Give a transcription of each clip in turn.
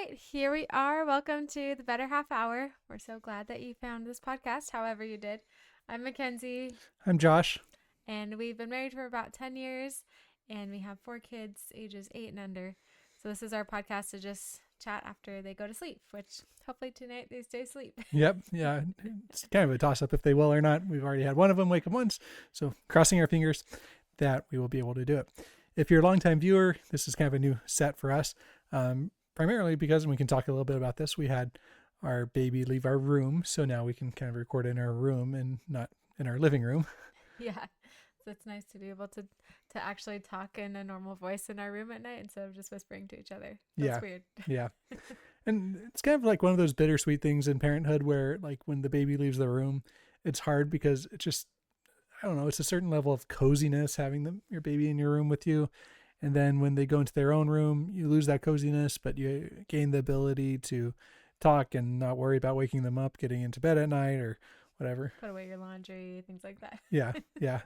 right, here we are. Welcome to the Better Half Hour. We're so glad that you found this podcast, however you did. I'm McKenzie. I'm Josh. And we've been married for about 10 years, and we have 4 kids, ages 8 and under. So this is our podcast to just chat after they go to sleep, which hopefully tonight they stay asleep. Yep. Yeah. It's kind of a toss up if they will or not. We've already had one of them wake up once. So crossing our fingers that we will be able to do it. If you're a longtime viewer, this is kind of a new set for us. Primarily because, and we can talk a little bit about this, we had our baby leave our room. So now we can kind of record in our room and not in our living room. Yeah. So it's nice to be able to actually talk in a normal voice in our room at night instead of just whispering to each other. That's weird. Yeah. And it's kind of like one of those bittersweet things in parenthood where, like, when the baby leaves the room, it's hard because it's just, I don't know, it's a certain level of coziness having your baby in your room with you. And then when they go into their own room, you lose that coziness, but you gain the ability to talk and not worry about waking them up, getting into bed at night or whatever. Put away your laundry, things like that. Yeah.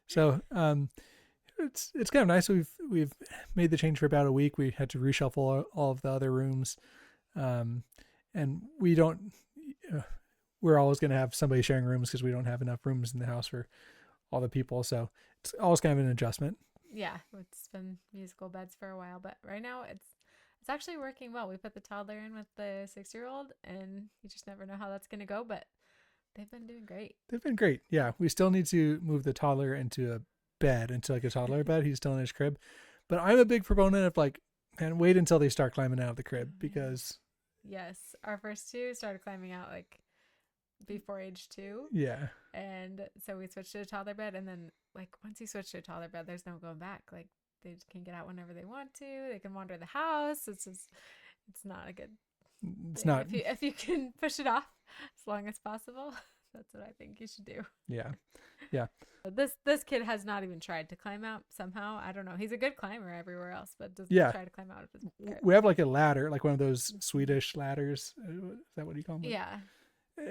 So it's kind of nice. We've made the change for about a week. We had to reshuffle all of the other rooms, and we don't. We're always going to have somebody sharing rooms because we don't have enough rooms in the house for all the people. So it's always kind of an adjustment. Yeah, it's been musical beds for a while, but right now it's actually working well. We put the toddler in with the 6-year-old, and you just never know how that's going to go, but they've been doing great. They've been great. Yeah, we still need to move the toddler into a bed, into like a toddler bed. He's still in his crib, but I'm a big proponent of and wait until they start climbing out of the crib because. Yes, our first 2 started climbing out like before age 2. Yeah. And so we switched to a toddler bed, and then like once you switch to a toddler bed, there's no going back. Like they can get out whenever they want to. They can wander the house. It's not a good. It's thing. not. If you can push it off as long as possible, that's what I think you should do. Yeah. This kid has not even tried to climb out somehow. I don't know. He's a good climber everywhere else, but doesn't try to climb out of his crib. We have like a ladder, like one of those Swedish ladders. Is that what you call them? Yeah.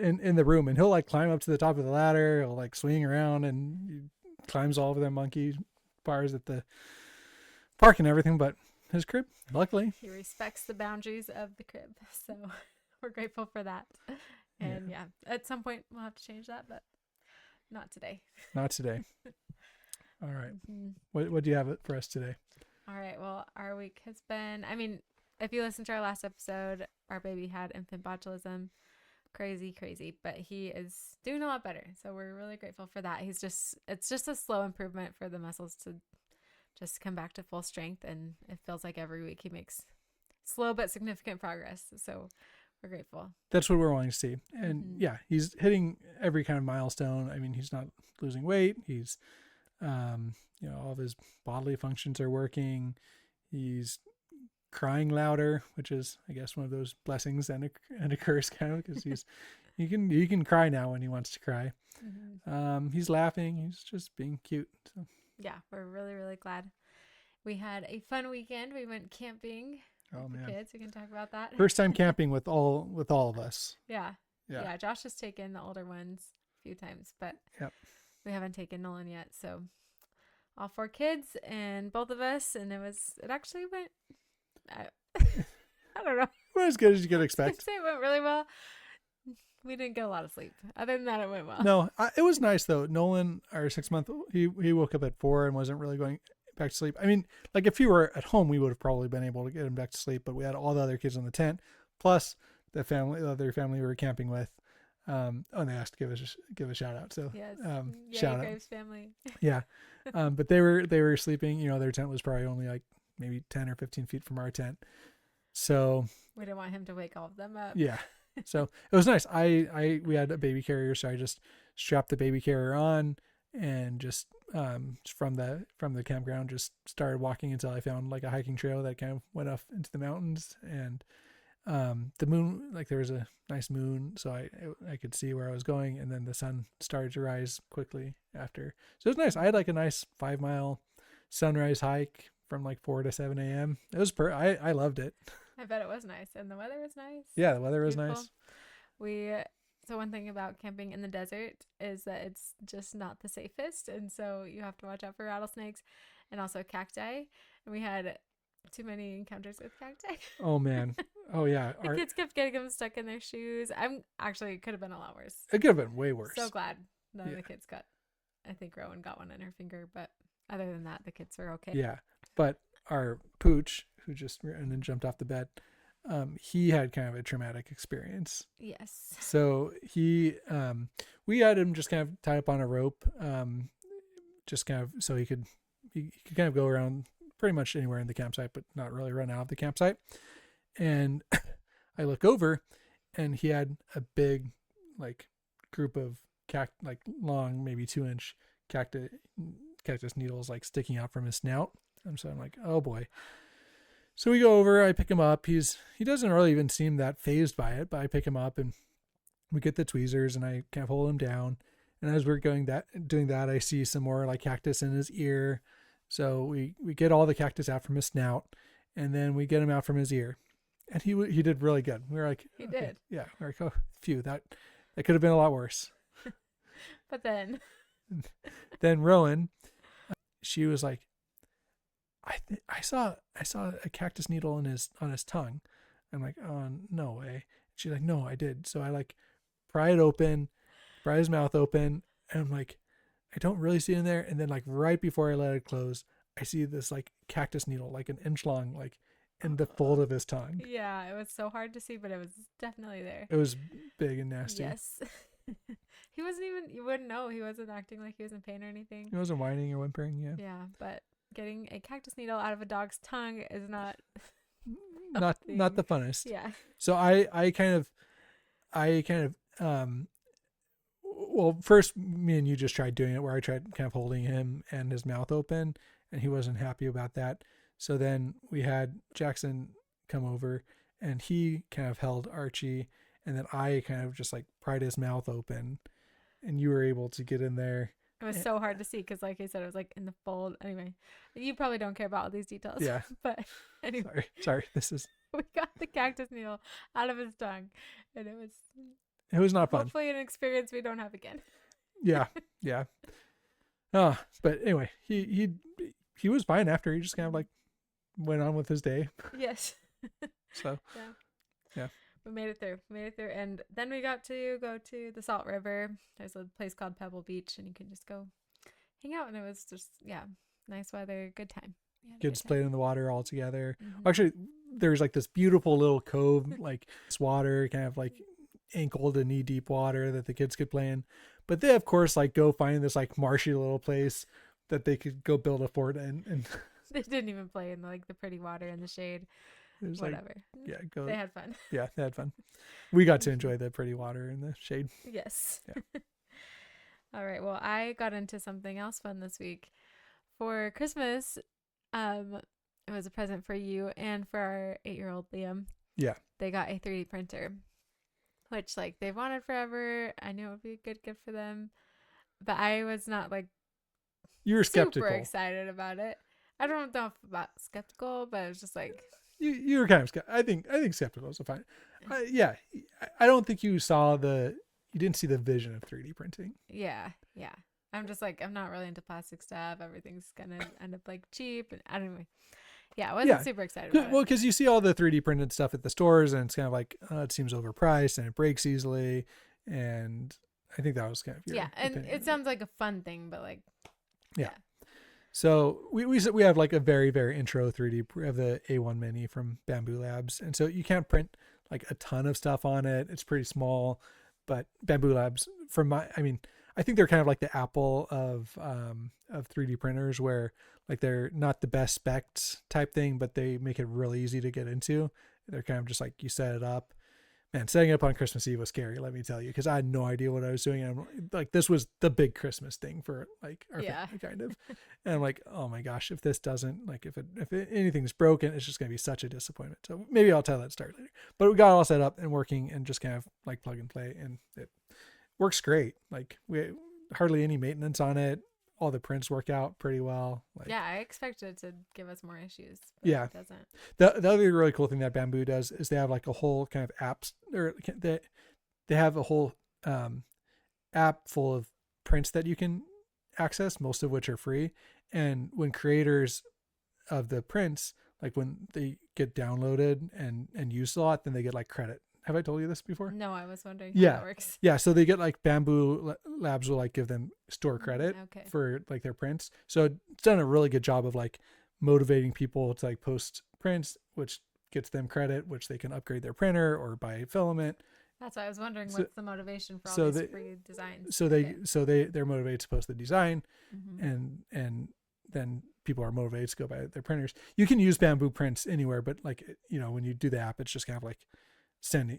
In the room, and he'll like climb up to the top of the ladder. He'll like swing around and he climbs all over the monkey bars at the park and everything. But his crib, luckily, he respects the boundaries of the crib, so we're grateful for that. And yeah, at some point we'll have to change that, but not today. Not today. All right. Mm-hmm. What do you have for us today? All right. Well, our week has been, if you listened to our last episode, our baby had infant botulism. Crazy, but he is doing a lot better. So we're really grateful for that. It's just a slow improvement for the muscles to just come back to full strength. And it feels like every week he makes slow but significant progress. So we're grateful. That's what we're wanting to see. And yeah, he's hitting every kind of milestone. I mean, he's not losing weight. He's, all of his bodily functions are working. He's crying louder, which is, I guess, one of those blessings and a curse kind of, because he can cry now when he wants to cry. Mm-hmm. He's laughing. He's just being cute. So. Yeah, we're really, really glad. We had a fun weekend. We went camping. Oh man, kids. We can talk about that. First time camping with all of us. Yeah. Josh has taken the older ones a few times, but we haven't taken Nolan yet. So all 4 kids and both of us, and it actually went. I don't know. Well, as good as you could expect. I'd say it went really well. We didn't get a lot of sleep. Other than that, it went well. No, it was nice though. Nolan, our 6-month, he woke up at 4 and wasn't really going back to sleep. I mean, like if he were at home, we would have probably been able to get him back to sleep. But we had all the other kids in the tent, plus the other family we were camping with. And they asked to give a shout out. So yes, shout out Graves family. Yeah, but they were sleeping. Their tent was probably only like maybe 10 or 15 feet from our tent. So we didn't want him to wake all of them up. Yeah. So it was nice. We had a baby carrier, so I just strapped the baby carrier on and just from the campground just started walking until I found like a hiking trail that kind of went off into the mountains, and the moon, like there was a nice moon, so I could see where I was going, and then the sun started to rise quickly after. So it was nice. I had like a nice 5-mile sunrise hike from like 4 to 7 a.m. It was I loved it. I bet it was nice, and the weather was nice. Yeah, the weather was nice. So one thing about camping in the desert is that it's just not the safest, and so you have to watch out for rattlesnakes and also cacti. And we had too many encounters with cacti. Oh man, Oh yeah, The kids kept getting them stuck in their shoes. It could have been a lot worse. it could have been way worse. So glad none of the kids got. I think Rowan got one in her finger, but other than that, the kids were okay. Yeah, but our pooch, who just and then jumped off the bed, he had kind of a traumatic experience. Yes. So we had him just kind of tied up on a rope, just kind of so he could kind of go around pretty much anywhere in the campsite, but not really run out of the campsite. And I look over, and he had a big, like, group of long, maybe 2-inch cactus needles like sticking out from his snout. And so I'm like, oh boy. So we go over, I pick him up. He doesn't really even seem that fazed by it, but I pick him up and we get the tweezers and I kind of hold him down. And as we're doing that, I see some more like cactus in his ear. So we get all the cactus out from his snout, and then we get him out from his ear. And he did really good. We were like, he did. Yeah. We're like, oh, phew, that could have been a lot worse. But then Rowan, she was like, I saw a cactus needle on his tongue. I'm like, oh, no way. She's like, no, I did. So I like pry his mouth open, and I'm like, I don't really see it in there. And then like right before I let it close, I see this like cactus needle, like an inch long, like in the fold of his tongue. Yeah, it was so hard to see, but it was definitely there. It was big and nasty. Yes. He wasn't even, you wouldn't know. He wasn't acting like he was in pain or anything. He wasn't whining or whimpering. Yeah. Yeah, but getting a cactus needle out of a dog's tongue is not not the funnest. Yeah. So I kind of well, first me and you just tried doing it where I tried kind of holding him and his mouth open, and he wasn't happy about that. So then we had Jackson come over, and he kind of held Archie, and then I kind of just like pried his mouth open, and you were able to get in there. It was so hard to see because, like I said, it was like in the fold. Anyway, you probably don't care about all these details. Yeah. But anyway. Sorry. We got the cactus needle out of his tongue, and it was not fun. Hopefully an experience we don't have again. Yeah. But anyway, he was fine after. He just kind of like went on with his day. Yes. So. Yeah. We made it through. And then we got to go to the Salt River. There's a place called Pebble Beach, and you can just go hang out. And it was just, nice weather, good time. Kids played in the water all together. Mm-hmm. Actually, there's like this beautiful little cove, like this water, kind of like ankle to knee deep water that the kids could play in. But they, of course, like go find this like marshy little place that they could go build a fort in. And they didn't even play in like the pretty water in the shade. It was whatever. They had fun. Yeah, they had fun. We got to enjoy the pretty water in the shade. Yes. Yeah. All right. Well, I got into something else fun this week. For Christmas, it was a present for you and for our 8-year-old Liam. Yeah. They got a 3D printer, which like they've wanted forever. I knew it would be a good gift for them, but I was not like you were skeptical. Super excited about it. I don't know about skeptical, but it was just like. You were kind of skeptical. I think skeptical is fine. Yeah, I don't think you didn't see the vision of 3D printing. Yeah. I'm just like, I'm not really into plastic stuff. Everything's gonna end up like cheap, and anyway. Yeah, I wasn't super excited about it. Well, because you see all the 3D printed stuff at the stores, and it's kind of like it seems overpriced and it breaks easily, and I think that was kind of your opinion. It sounds like a fun thing, but like yeah. So we have like a very, very intro 3D. We have the A1 Mini from Bamboo Labs. And so you can't print like a ton of stuff on it. It's pretty small, but Bamboo Labs I think they're kind of like the Apple of 3D printers, where like they're not the best specs type thing, but they make it really easy to get into. They're kind of just like you set it up. Man, setting it up on Christmas Eve was scary, let me tell you, because I had no idea what I was doing. And I'm like, this was the big Christmas thing for like our family, kind of. And I'm like, oh my gosh, if this doesn't, like, if anything's broken, it's just going to be such a disappointment. So maybe I'll tell that story later. But we got all set up and working and just kind of like plug and play, and it works great. Like we hardly any maintenance on it. All the prints work out pretty well. Like, yeah, I expected it to give us more issues. But yeah, it doesn't. The other really cool thing that Bamboo does is they have like a whole kind of apps, or they have a whole app full of prints that you can access, most of which are free. And when creators of the prints like when they get downloaded and used a lot, then they get like credit. Have I told you this before? No, I was wondering how Yeah. that works. Yeah. So they get like Bamboo Labs will like give them store credit Okay. for like their prints. So it's done a really good job of like motivating people to like post prints, which gets them credit, which they can upgrade their printer or buy filament. That's why I was wondering So- what's the motivation for all so these they- free designs. So they're motivated to post the design, Mhm. and then people are motivated to go buy their printers. You can use Bamboo prints anywhere, but like, you know, when you do the app, it's just kind of like sends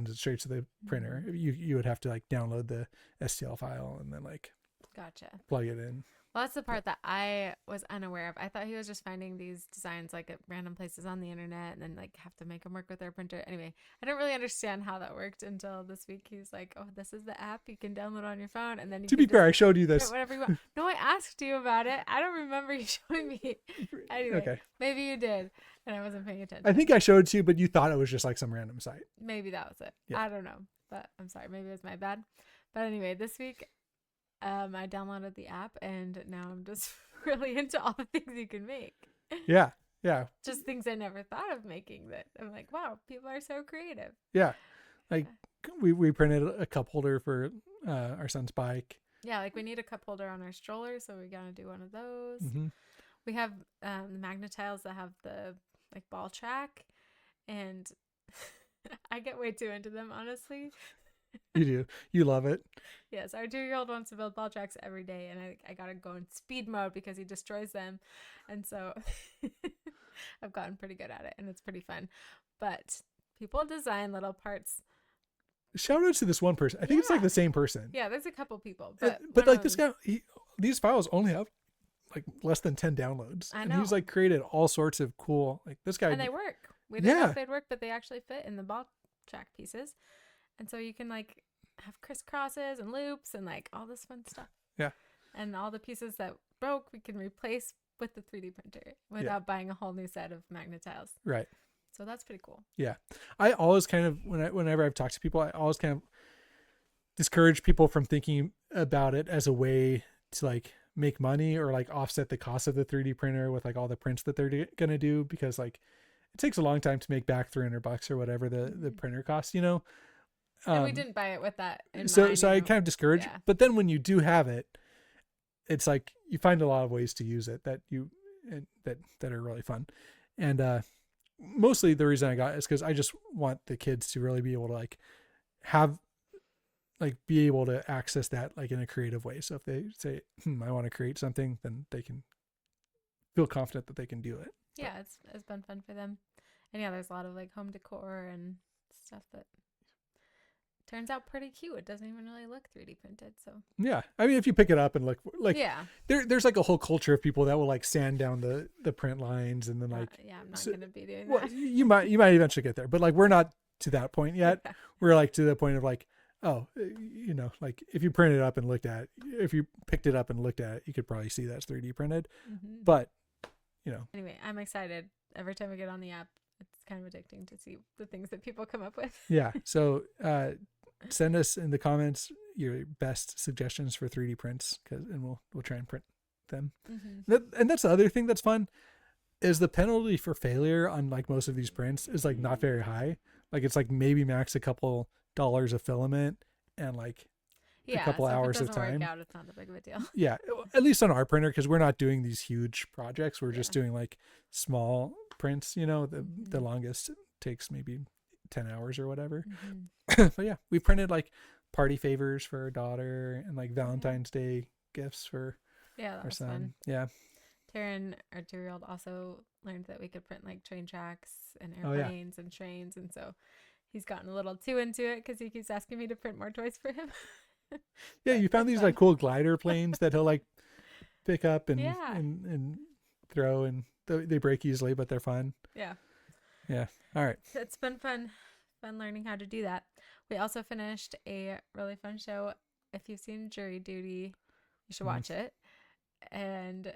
it straight to the printer. You would have to like download the STL file and then like Gotcha. plug it in. Well, that's the part that I was unaware of. I thought he was just finding these designs like at random places on the internet and then like have to make them work with their printer. Anyway, I didn't really understand how that worked until this week. He's like, "Oh, this is the app you can download on your phone," and then you To can be fair, I showed you print this. whatever you want. No, I asked you about it. I don't remember you showing me. Anyway, Okay. maybe you did, and I wasn't paying attention. I think I showed it to you, but you thought it was just like some random site. Maybe that was it. Yeah. I don't know, but I'm sorry. Maybe it was my bad. But anyway, this week, I downloaded the app, and now I'm just really into all the things you can make. Yeah. Yeah. Just things I never thought of making. That I'm like, wow, people are so creative. Yeah. Like we printed a cup holder for our son's bike. Yeah, like we need a cup holder on our stroller, so we gotta do one of those. Mm-hmm. We have the magnet tiles that have the like ball track, and I get way too into them, honestly. You do. You love it. Yes, our 2-year-old wants to build ball tracks every day, and I gotta go in speed mode because he destroys them, and so I've gotten pretty good at it, and it's pretty fun. But people design little parts. Shout out to this one person. I think it's like Yeah. the same person. Yeah, there's a couple people, but But one like of this them- guy, these files only have like less than 10 downloads. I And he's know. like created all sorts of cool, like this guy. and they work. We didn't know Yeah. if they'd work, but they actually fit in the ball track pieces, and so you can like have crisscrosses and loops and like all this fun stuff. Yeah. And all the pieces that broke, we can replace with the 3D printer without buying a whole new set of magnet tiles. Right. So that's pretty cool. Yeah. I always kind of, whenever I've talked to people, I always kind of discourage people from thinking about it as a way to like make money or like offset the cost of the 3D printer with like all the prints that they're going to do, because like it takes a long time to make back $300 or whatever the printer costs, you know? And we didn't buy it with that in So mind, I you know? kind of discourage, Yeah. but then when you do have it, it's like you find a lot of ways to use it that are really fun. And mostly the reason I got it is because I just want the kids to really be able to like be able to access that like in a creative way. So if they say, I want to create something, then they can feel confident that they can do it. Yeah, it's been fun for them. And yeah, there's a lot of like home decor and stuff that turns out pretty cute. It doesn't even really look 3D printed. So Yeah. I mean, if you pick it up and look like yeah, there's like a whole culture of people that will like sand down the print lines and then like, yeah, I'm not so- gonna be doing well, that. you might eventually get there, but like, we're not to that point yet. Yeah. We're like to the point of like, oh, you know, like if you print it up and looked at it, if you picked it up and looked at it, you could probably see that's 3D printed, Mhm. but you know, Anyway, I'm excited. Every time we get on the app, it's kind of addicting to see the things that people come up with. yeah. So, send us in the comments your best suggestions for 3D prints, and we'll try and print them. Mm-hmm. And that's the other thing that's fun is the penalty for failure on like most of these prints is like not very high. Like it's like maybe max a couple dollars of filament and like Yeah, couple so hours if of it doesn't time. work out, it's not that big of a deal. yeah, at least on our printer, because we're not doing these huge projects. We're just Yeah. doing like small prints, you know, the Mhm. longest takes maybe 10 hours or whatever. Mhm. But yeah, we printed like party favors for our daughter and like Valentine's Day gifts for Yeah, that our was son. fun. Yeah. Taryn, our 2-year-old, also learned that we could print like train tracks and Oh, yeah. airplanes and trains, and so he's gotten a little too into it because he keeps asking me to print more toys for him. Yeah, you found That's these fun. like cool glider planes that he'll like pick up and Yeah. and throw, and they break easily, but they're fun. Yeah, Yeah. All right. it's been fun learning how to do that. We also finished a really fun show. If you've seen Jury Duty, you should Mhm. watch it. And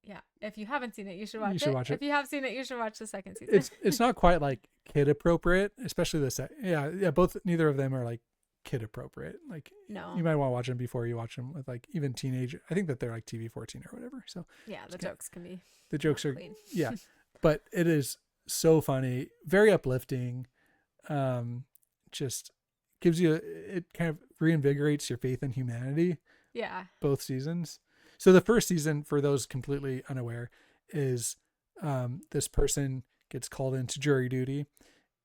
yeah, if you haven't seen it, you should watch it. should watch it. If you have seen it, you should watch the second season. It's not quite like kid appropriate, especially yeah, both neither of them are like kid appropriate. Like No. you might want to watch them before you watch them with like even teenage. I think that they're like TV 14 or whatever. So Yeah, the Okay. jokes can be the jokes not are clean. yeah. But it is so funny, very uplifting. Just gives you, it kind of reinvigorates your faith in humanity. Yeah. Both seasons. So the first season, for those completely unaware, is this person gets called into jury duty,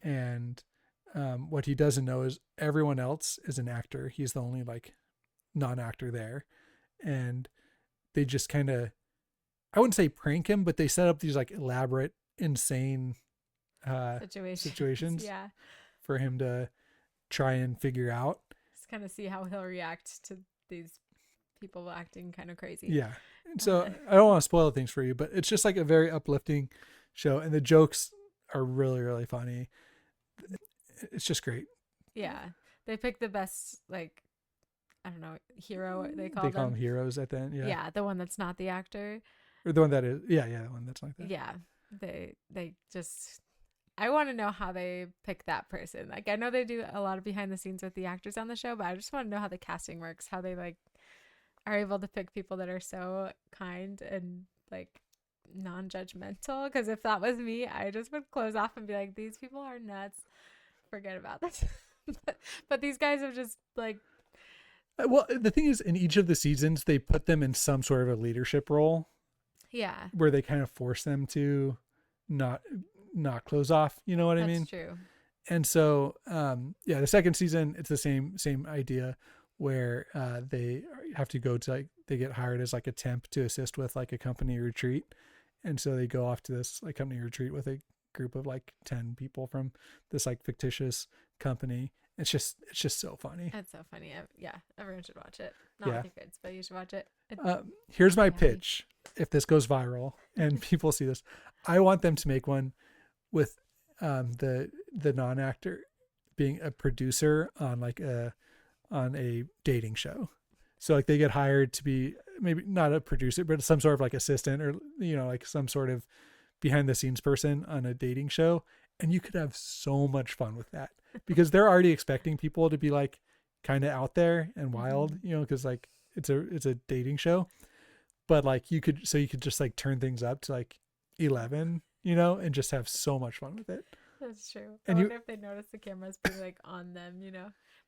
and what he doesn't know is everyone else is an actor. He's the only like non-actor there, and they just kind of, I wouldn't say prank him, but they set up these like elaborate, insane situations Yeah. for him to try and figure out. Just kind of see how he'll react to these people acting kind of crazy. Yeah. So I don't want to spoil things for you, but it's just like a very uplifting show, and the jokes are really, really funny. It's just great. Yeah. They pick the best, like, I don't know, hero they call them heroes at the end. Yeah. Yeah, the one that's not the actor. Or the one that is, the one that's like that. Yeah. They just, I want to know how they pick that person. Like, I know they do a lot of behind the scenes with the actors on the show, but I just want to know how the casting works, how they like are able to pick people that are so kind and like non-judgmental. Because if that was me, I just would close off and be like, these people are nuts, forget about this. but these guys are just like, well, the thing is, in each of the seasons they put them in some sort of a leadership role, yeah, where they kind of force them to not close off, you know what I mean? That's true. And so the second season, it's the same idea, where they have to go to, like, they get hired as like a temp to assist with like a company retreat, and so they go off to this like company retreat with a group of like 10 people from this like fictitious company. It's just so funny. It's so funny. Everyone should watch it. Not with your kids, but you should watch it. Here's my pitch. If this goes viral and people see this, I want them to make one with the non-actor being a producer on like on a dating show. So like they get hired to be maybe not a producer, but some sort of like assistant, or like some sort of behind the scenes person on a dating show. And you could have so much fun with that, because they're already expecting people to be like kind of out there and wild, because like it's a dating show. But like you could just like turn things up to like 11, and just have so much fun with it. That's true. I wonder if they notice the cameras being like on them,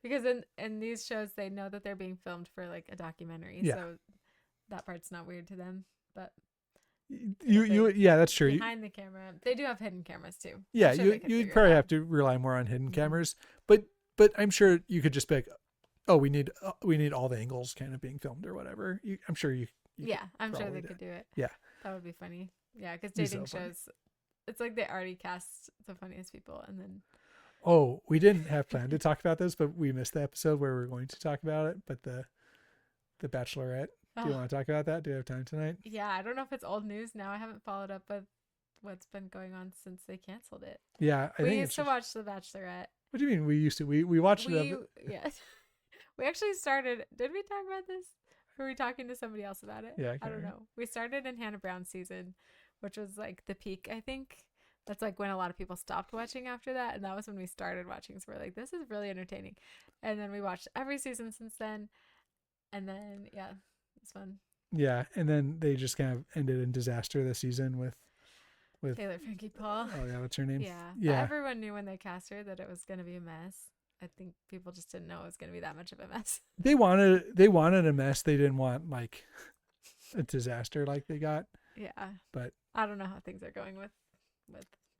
because in these shows they know that they're being filmed for like a documentary, so that part's not weird to them. But that's true. Behind the camera, they do have hidden cameras too. Yeah, you'd probably have to rely more on hidden cameras, but I'm sure you could just be like, oh, we need all the angles kind of being filmed or whatever. I'm sure you I'm sure they could do it. Yeah, that would be funny. Yeah, because dating shows, it's like they already cast the funniest people, and then. Oh, we didn't have planned to talk about this, but we missed the episode where we were going to talk about it. But the Bachelorette. Do you want to talk about that? Do you have time tonight? Yeah, I don't know if it's old news now. I haven't followed up with what's been going on since they canceled it. Yeah, we used to watch The Bachelorette. What do you mean we used to? We watched it. Yeah. We actually started. Did we talk about this? Were we talking to somebody else about it? Yeah, I don't know. We started in Hannah Brown's season, which was like the peak, I think. That's like when a lot of people stopped watching after that, and that was when we started watching. So we're like, this is really entertaining. And then we watched every season since then. And then it's fun. Yeah, and then they just kind of ended in disaster this season with Taylor Frankie Paul. Oh yeah, what's her name? Yeah. Yeah. But everyone knew when they cast her that it was going to be a mess. I think people just didn't know it was going to be that much of a mess. They wanted a mess. They didn't want like a disaster like they got. Yeah. But I don't know how things are going with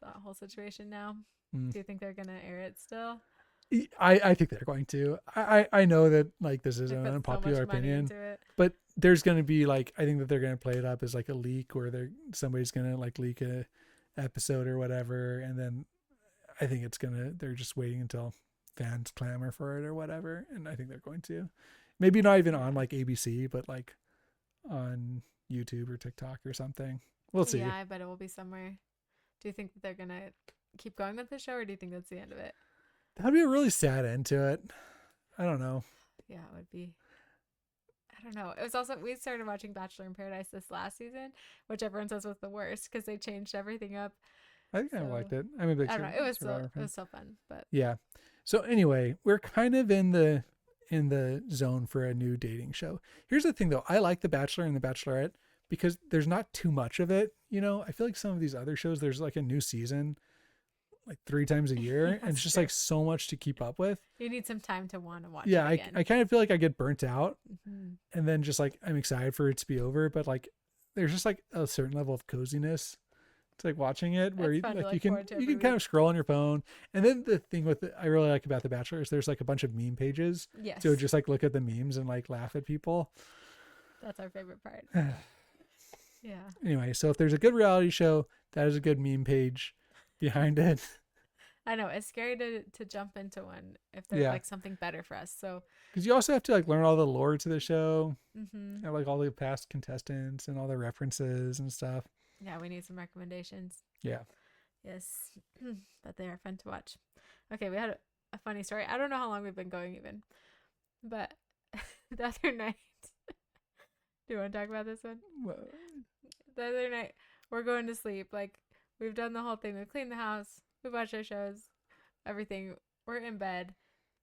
that whole situation now. Do you think they're going to air it still? I think they're going to. I know that like this is an unpopular opinion, but there's going to be like, I think that they're going to play it up as like a leak, where somebody's going to like leak a episode or whatever, and then I think they're just waiting until fans clamor for it or whatever, and I think they're going to, maybe not even on like ABC, but like on YouTube or TikTok or something. We'll see. Yeah, I bet it will be somewhere. Do you think that they're going to keep going with the show, or do you think that's the end of it? That'd be a really sad end to it. I don't know. Yeah, it would be. I don't know. It was also, we started watching Bachelor in Paradise this last season, which everyone says was the worst because they changed everything up. I think I liked it. I mean, I don't know. It was so fun, but yeah. So anyway, we're kind of in the zone for a new dating show. Here's the thing though. I like The Bachelor and The Bachelorette because there's not too much of it. I feel like some of these other shows, there's like a new season like 3 times a year, and it's just true. like so much to keep up with. You need some time to want to watch Yeah, it again. I kind of feel like I get burnt out, Mm-hmm. and then just like I'm excited for it to be over, but like there's just like a certain level of coziness to like watching it where That's you fun to like look you can forward to every kind week. of scroll on your phone. And then the thing with I really like about The Bachelor is there's like a bunch of meme pages. Yes. So just like look at the memes and like laugh at people. That's our favorite part. Yeah. Anyway, so if there's a good reality show, that is a good meme page behind it. I know it's scary to jump into one if there's like something better for us. So because you also have to like learn all the lore to the show, mm-hmm. and like all the past contestants and all the references and stuff. Yeah, we need some recommendations. Yeah. Yes, but they are fun to watch. Okay, we had a funny story. I don't know how long we've been going even, but the other night. Do you want to talk about this one? Well, the other night, we're going to sleep. Like, we've done the whole thing. We've cleaned the house. We've watched our shows. Everything. We're in bed.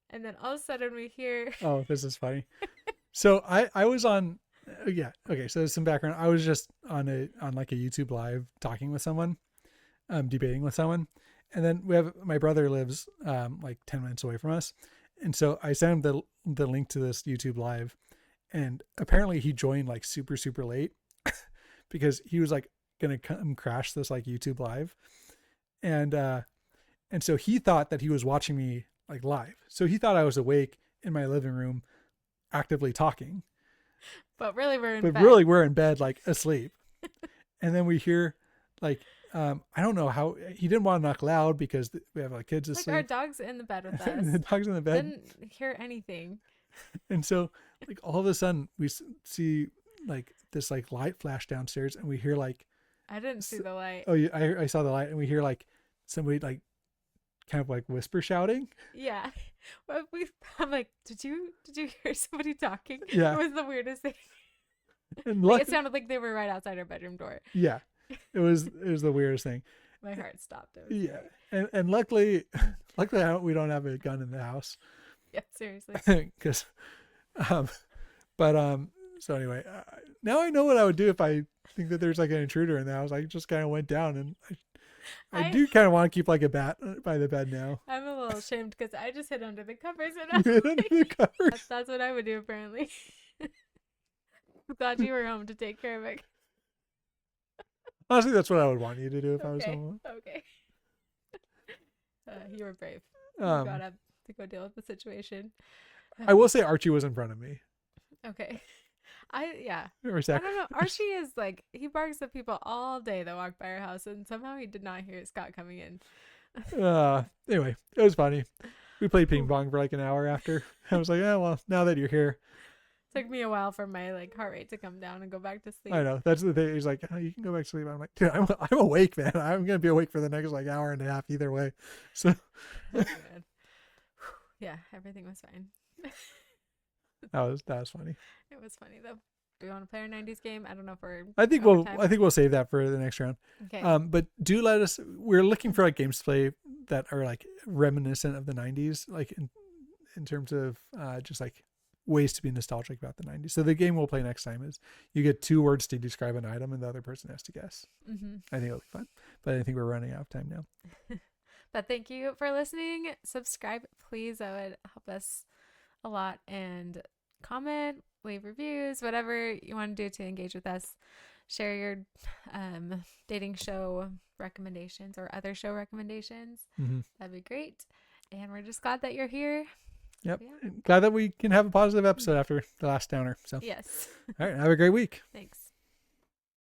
And then all of a sudden we hear... Oh, this is funny. So I was on... Yeah. Okay. So some background. I was just on like a YouTube live talking with someone, debating with someone. And then my brother lives like 10 minutes away from us. And so I sent him the link to this YouTube live. And apparently he joined like super, super late because he was like going to come crash this like YouTube live. And so he thought that he was watching me like live. So he thought I was awake in my living room actively talking. But really we're in bed. But really we're in bed like asleep. And then we hear like, I don't know how he didn't want to knock loud because we have like kids asleep. Like our dog's in the bed with us. The dog's in the bed. Didn't hear anything. And so like all of a sudden we see like this like light flash downstairs and we hear like I didn't see the light. Oh, yeah, I saw the light and we hear like somebody like kind of like whisper shouting. Yeah. Well, I'm like, did you hear somebody talking? Yeah. It was the weirdest thing. And like, it sounded like they were right outside our bedroom door. Yeah. It was the weirdest thing. My heart stopped. Yeah. And luckily we don't have a gun in the house. Yeah, seriously. Because, so anyway, now I know what I would do if I think that there's like an intruder in the house. I just kind of went down and I do kind of want to keep like a bat by the bed now. I'm a little ashamed because I just hid under the covers and that's what I would do apparently. I'm glad you were home to take care of it. Honestly, that's what I would want you to do if I was home. Okay. You were brave. You got up to go deal with the situation. I will say Archie was in front of me. Okay. I don't know. Archie is like, he barks at people all day that walk by our house, and somehow he did not hear Scott coming in. Anyway, it was funny. We played ping pong for like an hour after. I was like, yeah, well, now that you're here. Took me a while for my like heart rate to come down and go back to sleep. I know. That's the thing. He's like, oh, you can go back to sleep. I'm like, dude, I'm awake, man. I'm gonna be awake for the next like hour and a half either way. So yeah, everything was fine. that was funny. It was funny though. Do we want to play our 90s game? I don't know if we're I think we'll save that for the next round. Okay. But do let us, we're looking for like games to play that are like reminiscent of the 90s, like in terms of just like ways to be nostalgic about the 90s. So the game we'll play next time is you get 2 words to describe an item and the other person has to guess. Mm-hmm. I think it'll be fun, but I think we're running out of time now. But thank you for listening. Subscribe, please. That would help us a lot. And comment, leave reviews, whatever you want to do to engage with us. Share your dating show recommendations or other show recommendations. Mm-hmm. That'd be great. And we're just glad that you're here. Yep. Yeah. Glad that we can have a positive episode after the last downer. So yes. all right. Have a great week. Thanks.